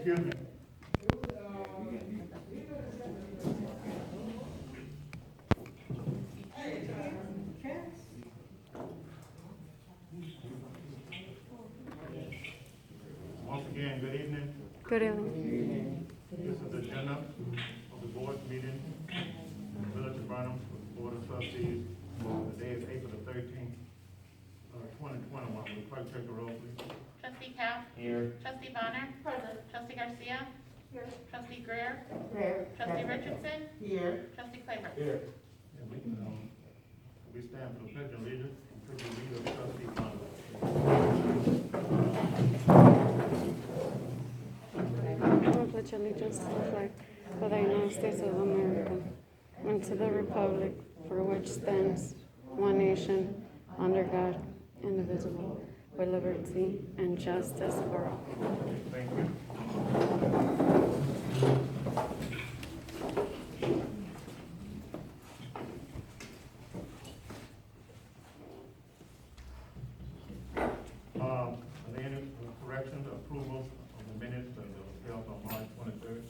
Excuse me. Once again, good evening. Good evening. This is the agenda of the board meeting in the Village of Burnham with the Board of Trustees. The day is April the 13th, 2021. Will the clerk take the roll, please? Trustee Cap? Here. Trustee Bonner? Present. Trustee Garcia? Here. Trustee Greer? Here. Trustee Richardson? Here. Trustee Claybrook? Here. And we stand for the pledge of allegiance. Could you lead us, Trustee Bonner? I will pledge allegiance to the flag of the United States of America and to the republic for which stands one nation, under God, indivisible, with liberty and justice for all. Thank you. Are there any corrections or approvals of the minutes that was held on March 23rd?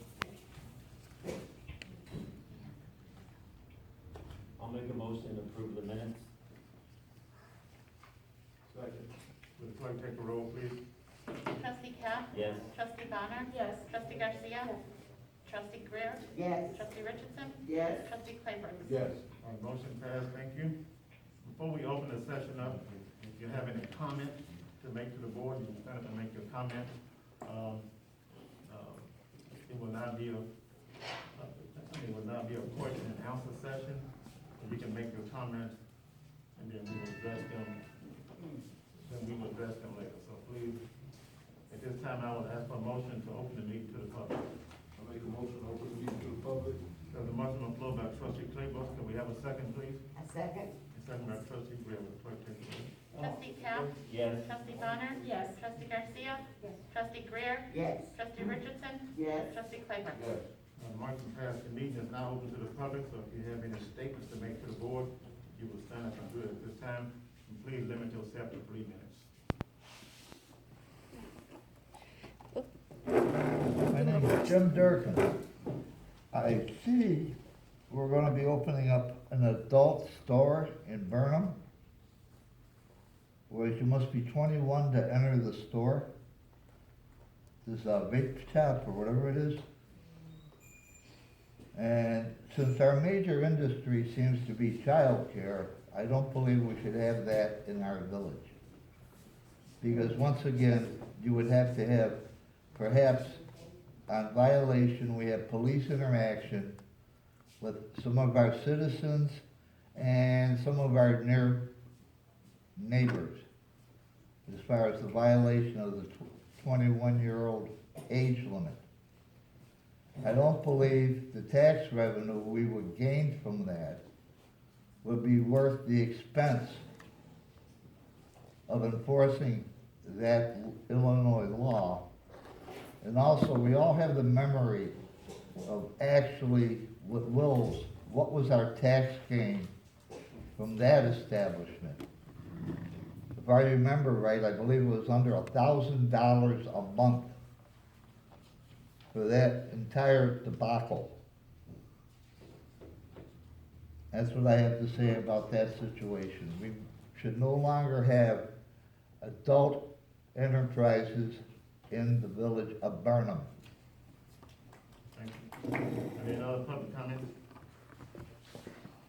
I'll make a motion to approve the minutes. Second. Will the clerk take the roll, please? Trustee Cap? Yes. Trustee Bonner? Yes. Trustee Garcia? Trustee Greer? Yes. Trustee Richardson? Yes. Trustee Claybrook? Yes. Motion passed, thank you. Before we open the session up, if you have any comment to make to the board, you can stand up and make your comment. It will not be a question and answer session. You can make your comments, and then we will address them. Later. So please, at this time, I would ask for a motion to open the meeting to the public. I make a motion to open the meeting to the public. There's a motion on the floor by Trustee Claybrook. Can we have a second, please? A second. A second by Trustee Greer. Will the clerk take the roll? Trustee Cap? Yes. Trustee Bonner? Yes. Trustee Garcia? Yes. Trustee Greer? Yes. Trustee Richardson? Yes. Trustee Claybrook? Yes. Motion passed. The meeting is now open to the public, so if you have any statements to make to the board, you will stand up and do it at this time. And please limit yourself to 3 minutes. My name is Jim Durkin. I see we're gonna be opening up an adult store in Burnham, where you must be 21 to enter the store. This is a vape shop or whatever it is. And since our major industry seems to be childcare, I don't believe we should have that in our village. Because once again, you would have to have, perhaps on violation, we have police interaction with some of our citizens and some of our near neighbors as far as the violation of the 21-year-old age limit. I don't believe the tax revenue we would gain from that would be worth the expense of enforcing that Illinois law. And also, we all have the memory of actually with Will's, what was our tax gain from that establishment? If I remember right, I believe it was under $1,000 a month for that entire debacle. That's what I have to say about that situation. We should no longer have adult enterprises in the village of Burnham. Thank you. Any other public comments?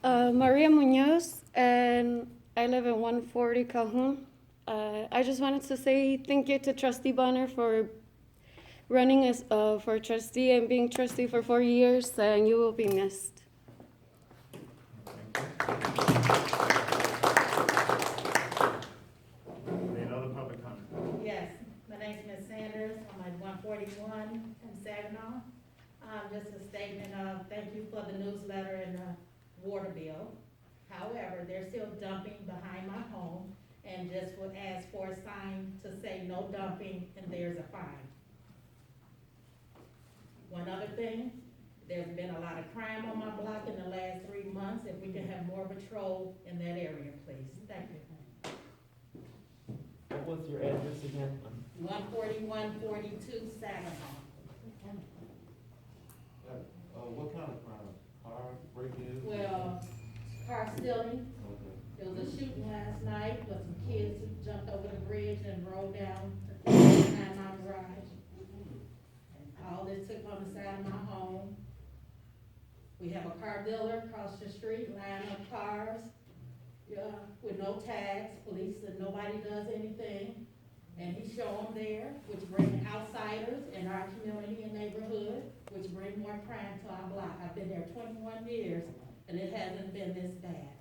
Maria Munoz, and I live in 140 Calhoun. I just wanted to say thank you to Trustee Bonner for running as for trustee and being trustee for 4 years, and you will be missed. Any other public comments? Yes, my name is Ms. Sanders, I'm at 141 in Saginaw. Just a statement of thank you for the newsletter and the water bill. However, they're still dumping behind my home, and just would ask for a sign to say no dumping and there's a fine. One other thing, there's been a lot of crime on my block in the last 3 months. If we can have more patrol in that area, please. Thank you. What was your address again? 14142 Saginaw. What kind of crime? Car break-in? Well, car stealing, Okay. there was a shooting last night with some kids who jumped over the bridge and rolled down behind my garage. All this took on the side of my home. We have a car dealer across the street, lining up cars, with no tags, police said nobody does anything. And he show them there, which bring outsiders in our community and neighborhood, which bring more crime to our block. I've been there 21 years, and it hasn't been this bad.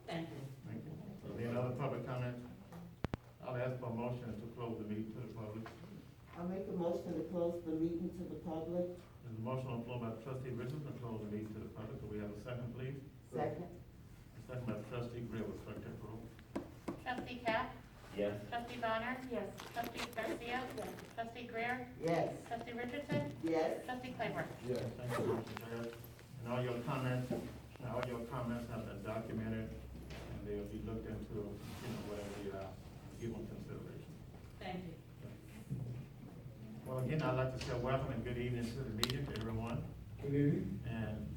Thank you. Thank you. Any other public comments? I'll ask for a motion to close the meeting to the public. I'll make a motion to close the meeting to the public. There's a motion on the floor by trustee Richardson to close the meeting to the public. Do we have a second, please? Second. A second by trustee Greer, will clerk take roll. Trustee Cap? Yes. Trustee Bonner? Yes. Trustee Garcia? Trustee Greer? Yes. Trustee Richardson? Yes. Trustee Claybrook? Yes. Thank you, motion carries. And all your comments have been documented, and they'll be looked into, whatever you give them consideration. Thank you. Well, again, I'd like to say welcome and good evening to the meeting, to everyone. Good evening. And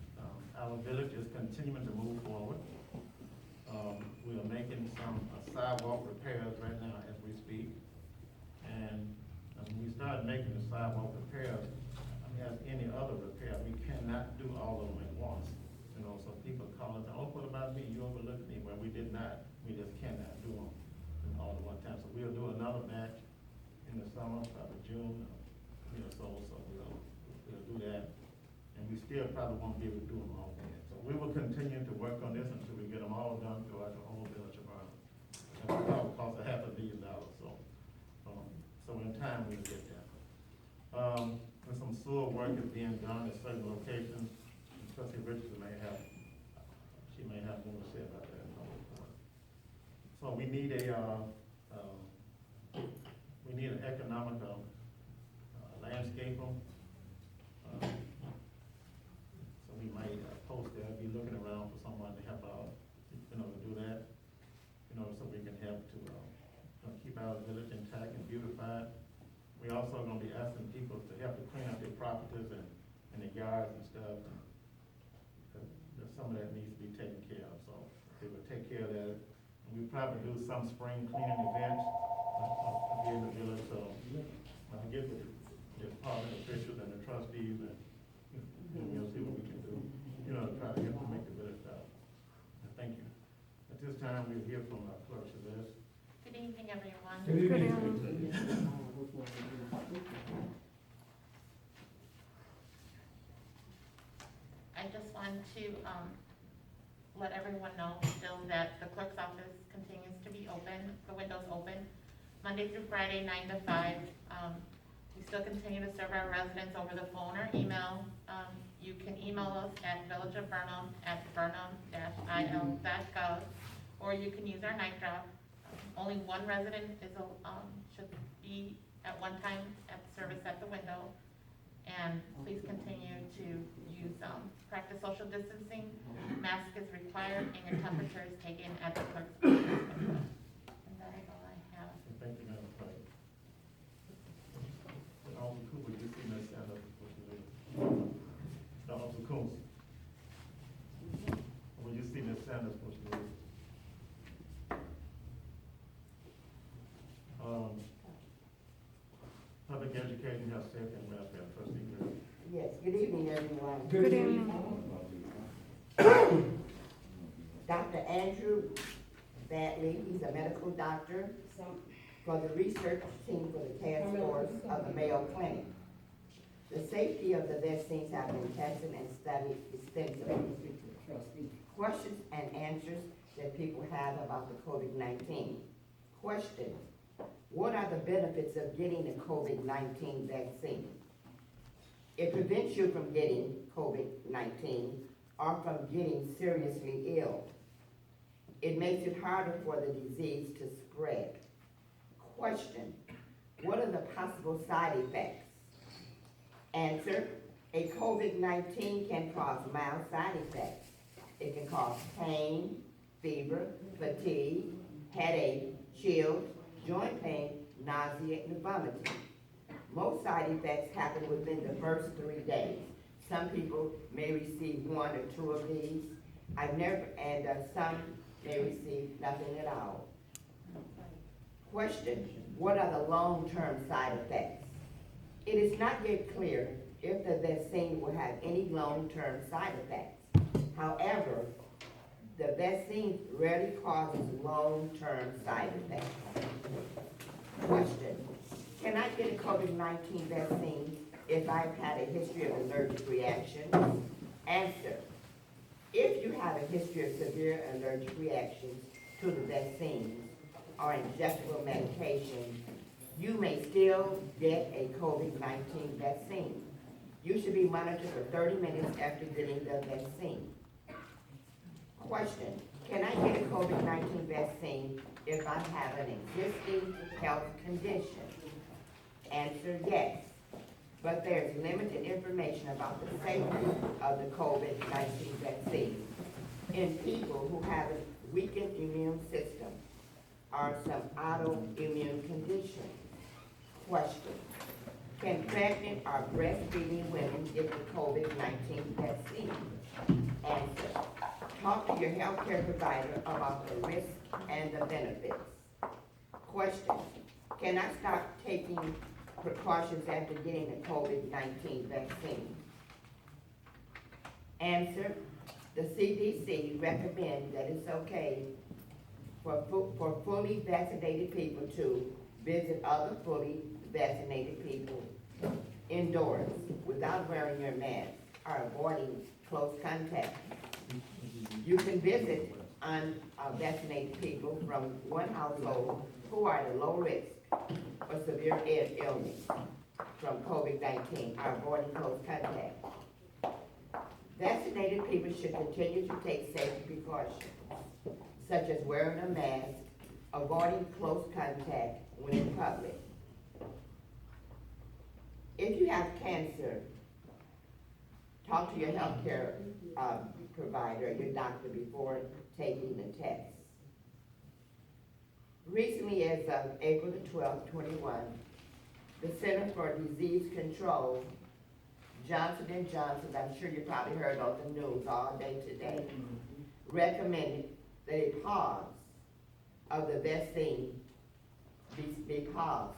our village is continuing to move forward. We are making some sidewalk repairs right now as we speak. And when we started making the sidewalk repairs, as any other repair, we cannot do all of them at once. So people call us, oh, what about me? You overlooked me. Well, we did not. We just cannot do them all at one time. So we'll do another batch in the summer, probably June, so we'll do that. And we still probably won't be able to do them all then. So we will continue to work on this until we get them all done throughout the whole village of Burnham. That will probably cost $500 million, so in time we'll get there. There's some sewer work is being done at certain locations. Trustee Richardson may have more to say about that in her report. So we need an economic landscaper. So we might post that, be looking around for someone to help out, to do that, so we can help to keep our village intact and beautified. We also gonna be asking people to help to clean up their properties and the yards and stuff. Some of that needs to be taken care of, so they will take care of that. And we probably do some spring cleaning events here in the village, so I'll get with the department officials and the trustees and we'll see what we can do, to try to help to make the village better. And thank you. At this time, we'll hear from our clerk, Celeste. Good evening, everyone. Good Good evening. evening. I just want to let everyone know still that the clerk's office continues to be open, the window's open, Monday through Friday, 9 to 5. We still continue to serve our residents over the phone or email. You can email us at villageofburnham@burnham-il.gov, or you can use our night drop. Only one resident should be at one time at the service at the window. And please continue to use, practice social distancing. Mask is required and your temperature is taken at the clerk's office. And that is all I have. Thank you, Madam Clerk. Officer Cooper, you see Ms. Sanders before she leaves? Officer Coombs. Will you see Ms. Sanders before she leaves? Public education, health, safety, and welfare, trustee Greer. Yes, good evening, everyone. Good evening. Dr. Andrew Batley, he's a medical doctor for the research team for the task force of the Mayo Clinic. The safety of the vaccines have been tested and studied extensively. Questions and answers that people have about the COVID-19. Question: what are the benefits of getting the COVID-19 vaccine? It prevents you from getting COVID-19 or from getting seriously ill. It makes it harder for the disease to spread. Question: what are the possible side effects? Answer: a COVID-19 can cause mild side effects. It can cause pain, fever, fatigue, headache, chills, joint pain, nausea, and vomiting. Most side effects happen within the first 3 days. Some people may receive 1 or 2 of these. Some may receive nothing at all. Question, what are the long-term side effects? It is not yet clear if the vaccine will have any long-term side effects. However, the vaccine rarely causes long-term side effects. Question, can I get a COVID-19 vaccine if I've had a history of allergic reactions? Answer, if you have a history of severe allergic reactions to the vaccines or injectable medication, you may still get a COVID-19 vaccine. You should be monitored for 30 minutes after getting the vaccine. Question, can I get a COVID-19 vaccine if I have an existing health condition? Answer, yes. But there's limited information about the safety of the COVID-19 vaccine in people who have a weakened immune system or some autoimmune condition. Question, can pregnant or breastfeeding women get the COVID-19 vaccine? Answer, talk to your healthcare provider about the risks and the benefits. Question, can I start taking precautions after getting the COVID-19 vaccine? Answer, the CDC recommends that it's okay for fully vaccinated people to visit other fully vaccinated people indoors without wearing your mask or avoiding close contact. You can visit unvaccinated people from one household who are at a low risk for severe illness from COVID-19 or avoiding close contact. Vaccinated people should continue to take safety precautions, such as wearing a mask, avoiding close contact when in public. If you have cancer, talk to your healthcare provider, your doctor, before taking the test. Recently, as of April the 12th, 21, the Center for Disease Control, Johnson & Johnson, I'm sure you probably heard on the news all day today, recommended that a pause of the vaccine be paused.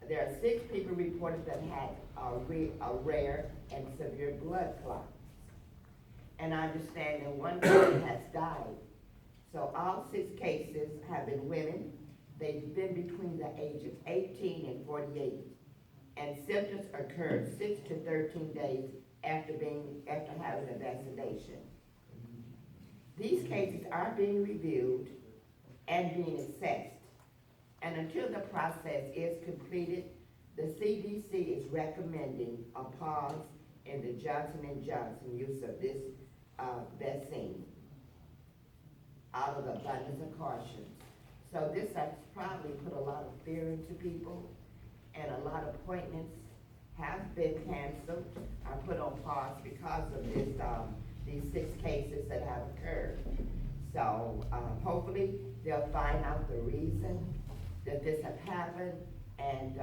There are 6 people reported that had a rare and severe blood clot. And I understand that 1 person has died. So all 6 cases have been women. They've been between the age of 18 and 48. And symptoms occurred 6 to 13 days after having a vaccination. These cases are being reviewed and being assessed. And until the process is completed, the CDC is recommending a pause in the Johnson & Johnson use of this vaccine out of the abundance of caution. So this has probably put a lot of fear into people, and a lot of appointments have been canceled or put on pause because of this, these 6 cases that have occurred. So hopefully they'll find out the reason that this has happened, and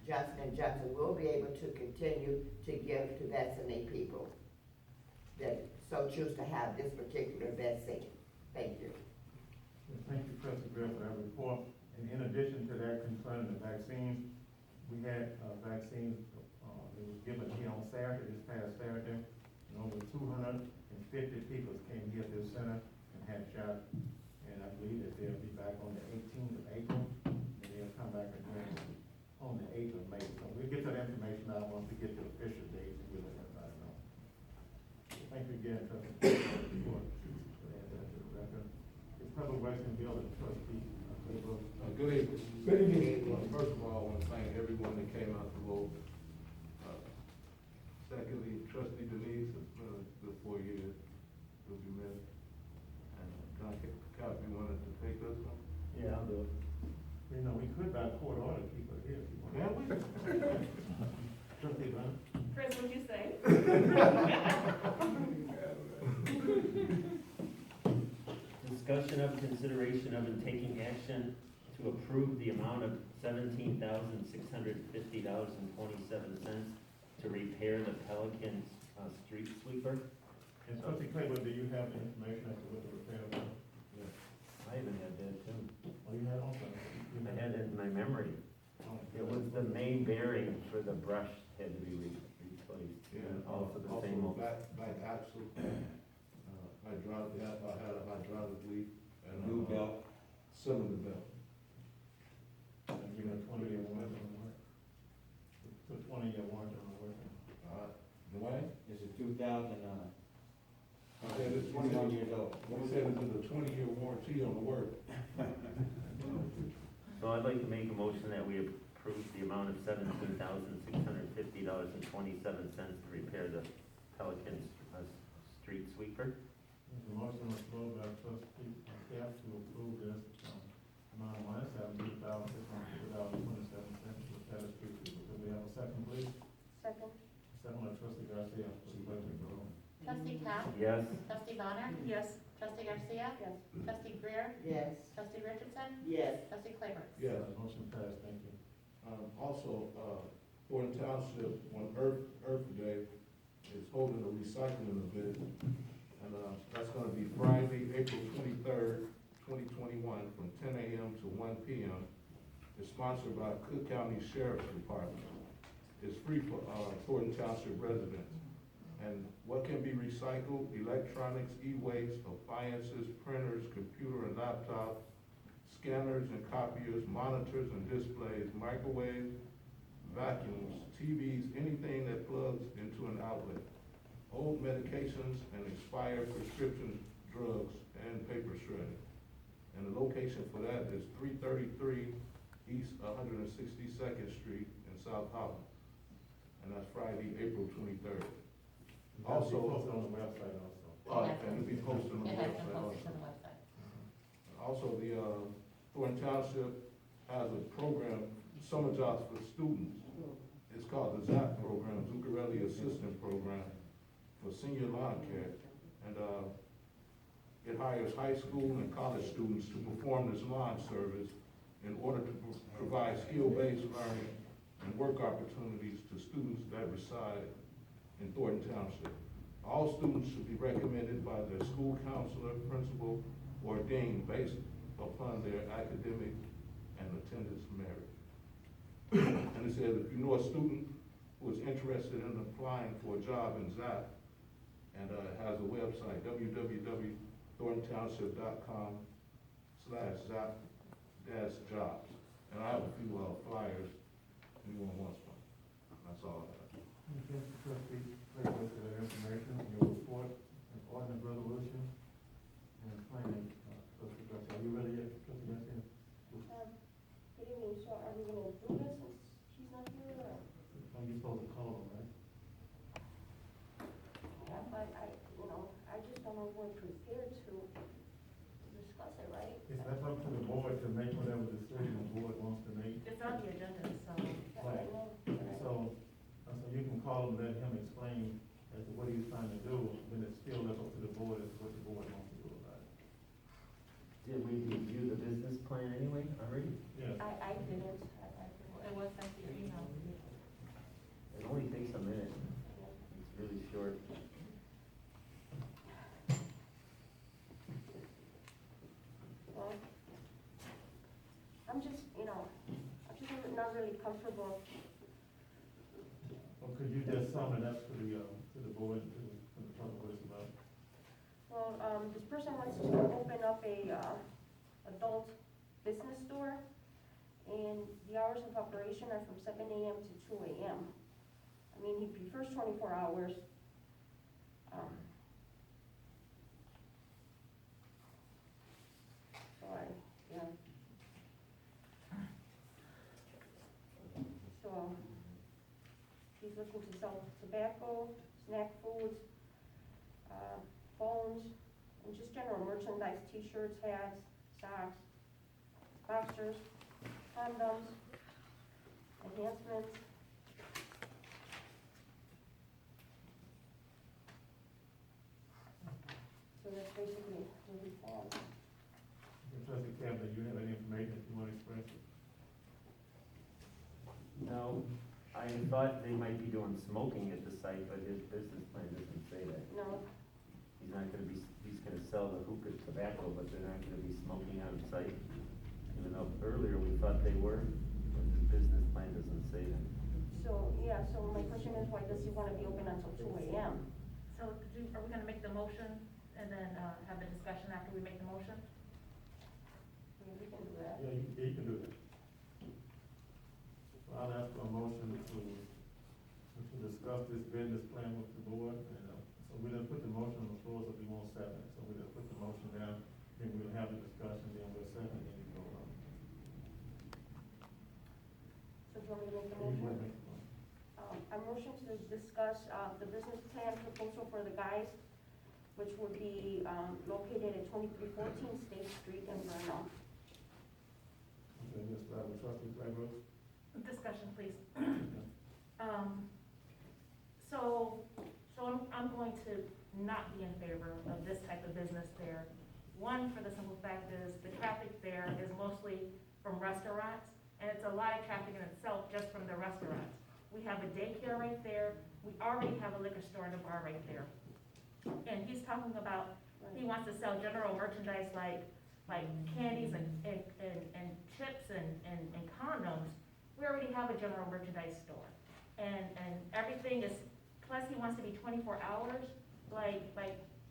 Johnson & Johnson will be able to continue to give to vaccinate people that so choose to have this particular vaccine. Thank you. Thank you, Trustee Griff, for that report. And in addition to that concerning the vaccines, we had vaccines that was given here on Saturday, this past Saturday, and over 250 people came here to the center and had shots. And I believe that they'll be back on the 18th of April, and they'll come back again on the 8th of May. So we'll get that information out once we get to the official dates, and we'll let everybody know. Thank you again, Trustee, for that to the record. It's Public Works and Building Trustee. Good evening. Good evening. First of all, I want to thank everyone that came out to vote. Secondly, Trustee Denise, it's been a good 4 years. You'll be missed. And Cap, you wanted to take this one? Yeah, I'll do it. You know, we could by court order keep it here if you want. Yeah, we. Trustee Burnham? Chris, what'd you say? Discussion of consideration of and taking action to to approve the amount of $17,650.27 to repair the Pelican, street sweeper. And trustee Claybrook, do you have the information as to what the repair was? I even had that too. Oh, you had it also? You I had it in my memory. Oh, It was the main bearing for the brush had to be replaced. Yeah, And also the same old. back axle, hydraulic, I had a hydraulic leak and New belt. cylinder belt. And you got 20-year warranty on the work? So 20-year warranty on the work? Dwayne? It's a 2000, I said it's 21 years old. They said it's a 20-year warranty on the work. So I'd like to make a motion that we approve the amount of $17,650.27 to repair the Pelican, street sweeper. There's a motion on the floor by trustee Cap to approve this, amount of money, $17,650.27 for Taylor Street. Could we have a second, please? Second. Second by trustee Garcia, please clerk the roll. Trustee Cap? Yes. Trustee Bonner? Yes. Trustee Garcia? Yes. Trustee Greer? Yes. Trustee Richardson? Yes. Trustee Claybrook? Yes. Motion passed, thank you. Also, Thornton Township on Earth Day is holding a recycling event. And, that's gonna be Friday, April 23rd, 2021, from 10 a.m. to 1 p.m. It's sponsored by Cook County Sheriff's Department. It's free for, Thornton Township residents. And what can be recycled? Electronics, e-waste, appliances, printers, computer and laptops, scanners and copiers, monitors and displays, microwaves, vacuums, TVs, anything that plugs into an outlet. Old medications and expired prescription drugs and paper shredding. And the location for that is 333 East 162nd Street in South Holland. And that's Friday, April 23rd. That's Also- posted on the website also. And it'll be posted on the It has been website posted also. on the website. Also, the, Thornton Township has a program, summer jobs for students. It's called the ZAP program, Zuccarelli Assistant Program for senior lawn care. And, it hires high school and college students to perform this lawn service in order to provide skill-based learning and work opportunities to students that reside in Thornton Township. All students should be recommended by their school counselor, principal, or dean based upon their academic and attendance merit. And it says, if you know a student who is interested in applying for a job in ZAP, and has a website, www.thorntownship.com/ZAP-jobs. And I have a few flyers, anyone wants one. That's all I have. Okay, trustee Claybrook, for that information, your report, and ordinance resolution, and planning. Trustee Garcia, are you ready yet, trustee Garcia? Good evening, so are we gonna do this since she's not here, or? Are you supposed to call them, right? Yeah, but I just don't know if we're prepared to discuss it, right? That's up to the board to make whatever decision the board wants to make. It's on the agenda, so. Yeah, I know, but So you can call him, let him explain as to what he's trying to do, then it's still left up to the board as to what the board wants to do about it. Did we review the business plan anyway already? Yeah. I didn't, It was sent to your email. It only takes a minute. It's really short. well, I'm just not really comfortable. Or could you just sum it up to the board, to the public, what it's about? Well, this person wants to open up a, adult business store, and the hours of operation are from 7 a.m. to 2 a.m. I mean, he prefers 24 hours. So So, he's looking to sell tobacco, snack foods, phones, and just general merchandise, t-shirts, hats, socks, boxers, condoms, enhancements. So that's basically what we have. Trustee Campbell, you have any information that you want to express? No, I thought they might be doing smoking at the site, but his business plan doesn't say that. No, He's not gonna be, he's gonna sell the hookah tobacco, but they're not gonna be smoking on site. Even though earlier we thought they were, but his business plan doesn't say that. so, yeah, so my question is, why does he wanna be open until 2 AM? So are we gonna make the motion and then, have the discussion after we make the motion? Yeah, we can do that. Yeah, you can do that. So I'll ask for a motion to discuss this business plan with the board, and, so we're gonna put the motion on the floor, so we won't second it. So we're gonna put the motion down, then we'll have the discussion, then we'll second, then you go on. So do you want me to make the You motion? wanna make the motion? I motion to discuss, the business plan proposal for the guys, which would be, located at 2314 State Street in Burnham. Okay, Ms. Robert, Trustee Claybrook? Discussion, please. So I'm going to not be in favor of this type of business there. One, for the simple fact is, the traffic there is mostly from restaurants, and it's a lot of traffic in itself just from the restaurants. We have a daycare right there, we already have a liquor store and a bar right there. And he's talking about, he wants to sell general merchandise like candies and chips and condoms. We already have a general merchandise store. And everything is, plus he wants to be 24 hours, like,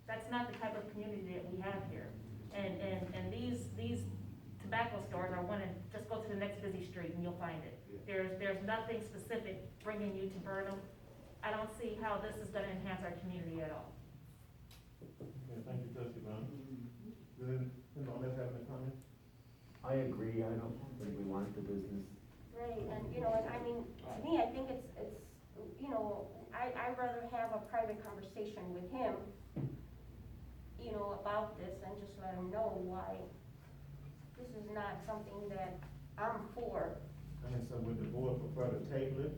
that's not the type of community that we have here. And these tobacco stores are one, and just go to the next busy street and you'll find it. There's nothing specific bringing you to Burnham. I don't see how this is gonna enhance our community at all. Okay, thank you, Trustee Brown. Good, anyone else have any comments? I agree, I don't think we want the business. Right, and, you know, and I mean, to me, I think it's, you know, I'd rather have a private conversation with him, you know, about this and just let him know why this is not something that I'm for. And so would the board prefer to table it,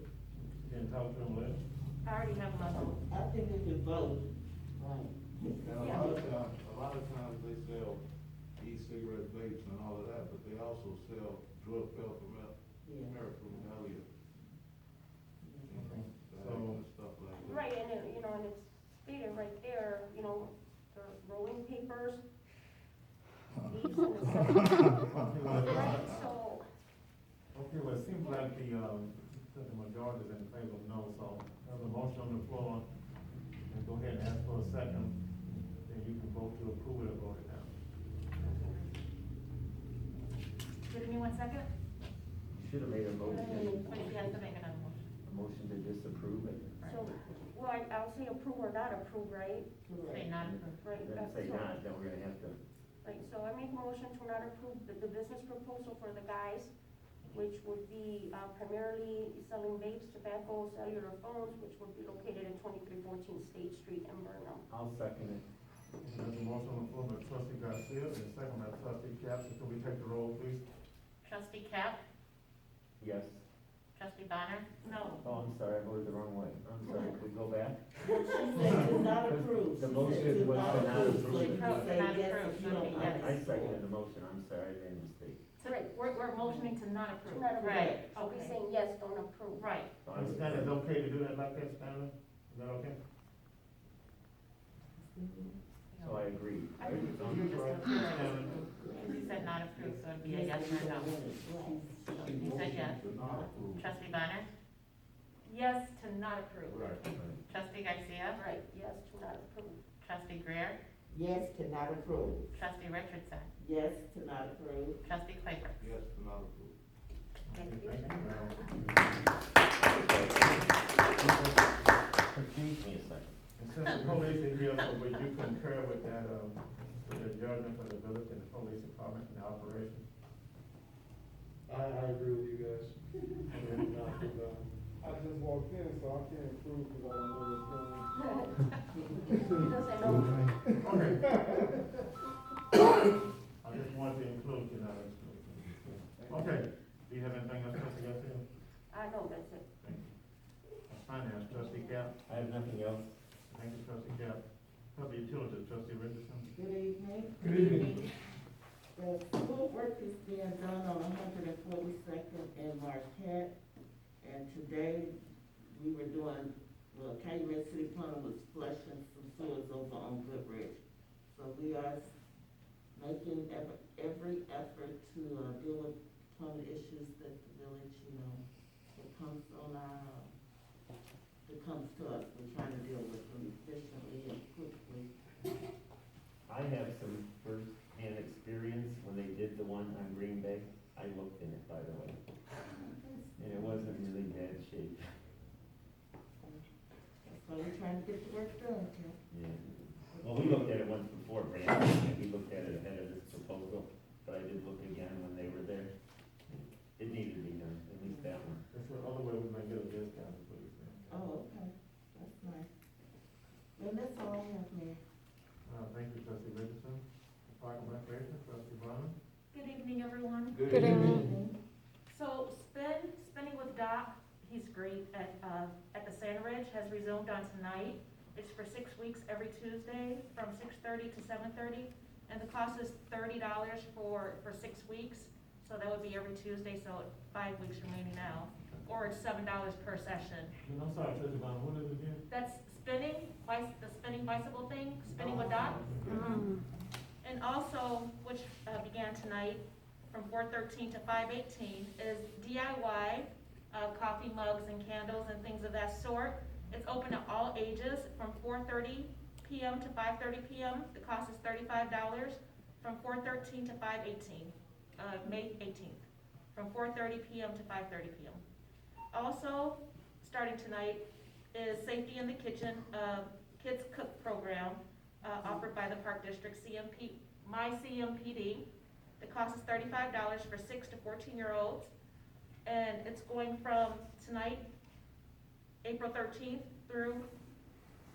then talk to him later? I already have my vote. I think we should vote. And a lot of times they sell e-cigarette vapes and all of that, but they also sell drug paraphernalia. And stuff like that. Right, and it, you know, and it's stated right there, you know, the rolling papers, these and the right, so, Okay, well, it seems like the majority is in favor of no, so there's a motion on the floor, and go ahead and ask for a second, then you can vote to approve it or vote it down. Give me 1 second. Should have made a motion, But he has to make another motion. a motion to disapprove it. so, well, I'll say approve or not approve, right? Say not approved. Right. Then say so- not, then we're gonna have to, Right, so I make a motion to not approve the business proposal for the guys, which would be primarily selling vapes, tobacco, cellular phones, which would be located at 2314 State Street in Burnham. I'll second it. There's a motion on the floor by Trustee Garcia, and a second by Trustee Cap, so can we take the roll, please? Trustee Cap? Yes. Trustee Bonner? No. Oh, I'm sorry, I voted the wrong way. I'm sorry, can we go back? She said to not approve. The She motion said to was to not approve. So you can say Not yes approve, if you don't okay, yes. I understand. seconded the motion, I'm sorry, I made a mistake. So we're motioning to not approve. To not approve. Right, So we're okay. saying yes, don't approve. Right. So I was- Stanley, is it okay to do that like that, Stanley? Is that okay? So I agree. I think it's easier just to approve it. He said not approved, so it'd be a yes or a no. So he said yes. To not approve. Trustee Bonner? Yes to not approve. Right. Trustee Garcia? Right, yes, to not approve. Trustee Greer? Yes to not approve. Trustee Richardson? Yes to not approve. Trustee Claybrook? Yes, to not approve. Thank you. Thank you. Excuse me a second. And since the police is here, so would you concur with that, with the judgment for the village and the police department and the operation? I agree with you guys. I just walked in, so I can't prove because I don't know what's He doesn't know. Okay. I just wanted to include, you know. Okay, do you have anything else, Trustee Garcia? No, that's it. Thank you. Finance, Trustee Cap. I have nothing else. Thank you, Trustee Cap. Public Utilities, Trustee Richardson. Good evening. Good evening. The school work is being done on 142nd and Marquette, and today we were doing, well, Calumet City Planning was flushing some sewers over on Goodrich. So we are making every effort to deal with plumbing issues that the village, that comes on that comes to us. We're trying to deal with them efficiently and quickly. I have some first-hand experience when they did the one on Green Bay. I looked in it, by the way, and it wasn't really bad shape. So we're trying to get the work done, Kim. Yeah. Well, we looked at it once before, Brandon, and we looked at it ahead of this proposal, but I did look again when they were there. It needed to be done, at least that one. That's the other way we might get a discount, is what you're saying. Oh, okay, that's nice. Then that's all I have, Mayor. Thank you, trustee Richardson. Park and Recreation, trustee Burnham. Good evening, everyone. Good evening. So Spinning with Doc, he's great at the Sand Ridge, has resumed on tonight. It's for 6 weeks every Tuesday from 6:30 to 7:30, and the cost is $30 for 6 weeks. So that would be every Tuesday, so 5 weeks remaining now, or it's $7 per session. I'm sorry, trustee Burnham, what is it again? That's the spinning bicycle thing, Spinning with Doc. And also, which began tonight from 4:13 to 5:18, is DIY coffee mugs and candles and things of that sort. It's open to all ages from 4:30 p.m. to 5:30 p.m. The cost is $35 from 4:13 to 5:18, May 18th, from 4:30 p.m. to 5:30 p.m. Also, starting tonight, is Safety in the Kitchen Kids Cook Program offered by the Park District My CMPD. The cost is $35 for 6 to 14-year-olds, and it's going from tonight, April 13th through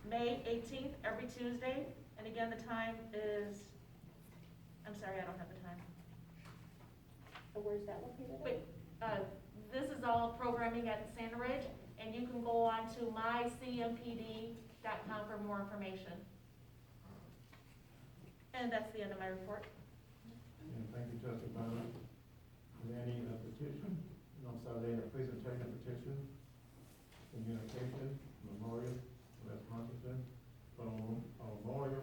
May 18th, every Tuesday. And again, the time is, I'm sorry, I don't have the time. So where's that located? But this is all programming at Sand Ridge, and you can go on to mycmpd.com for more information. And that's the end of my report. Thank you, trustee Burnham. Is there any petition? No, I'm sorry, any presentation petition, communication, memorial, West Washington, from a memorial.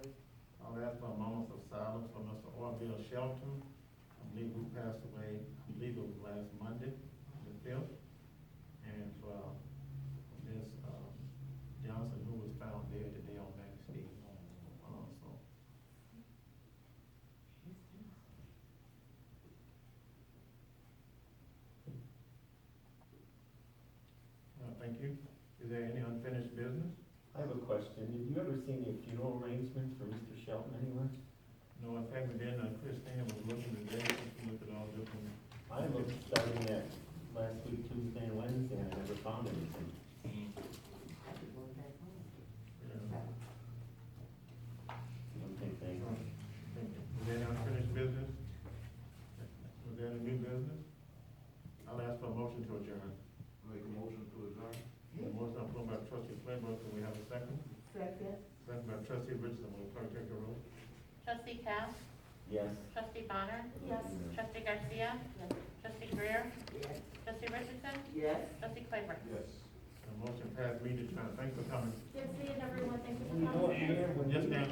I'll ask for a moment of silence for Mr. Orville Shelton. I believe who passed away, I believe it was last Monday, the 5th. And for Ms. Johnson, who was found dead today on Main Street. Thank you. Is there any unfinished business? I have a question. Have you ever seen a funeral arrangement for Mr. Shelton anywhere? No, in fact, we didn't. Christina was looking today, she looked at all different. I looked starting at last week, Tuesday and Wednesday, and I never found anything. Okay, thank you. Is there any unfinished business? Was there any new business? I'll ask for a motion to adjourn. Make a motion to adjourn. The motion on the floor by trustee Claybrook, can we have a second? Second. Second by trustee Richardson, will the clerk take the roll? Trustee Cap? Yes. Trustee Bonner? Yes. Trustee Garcia? Yes. Trustee Greer? Yes. Trustee Richardson? Yes. Trustee Claybrook? Yes. The motion passed, meeting adjourned. Thanks for coming. Good seeing everyone, thank you for You know what, coming. Mayor, when Yes, you- ma'am.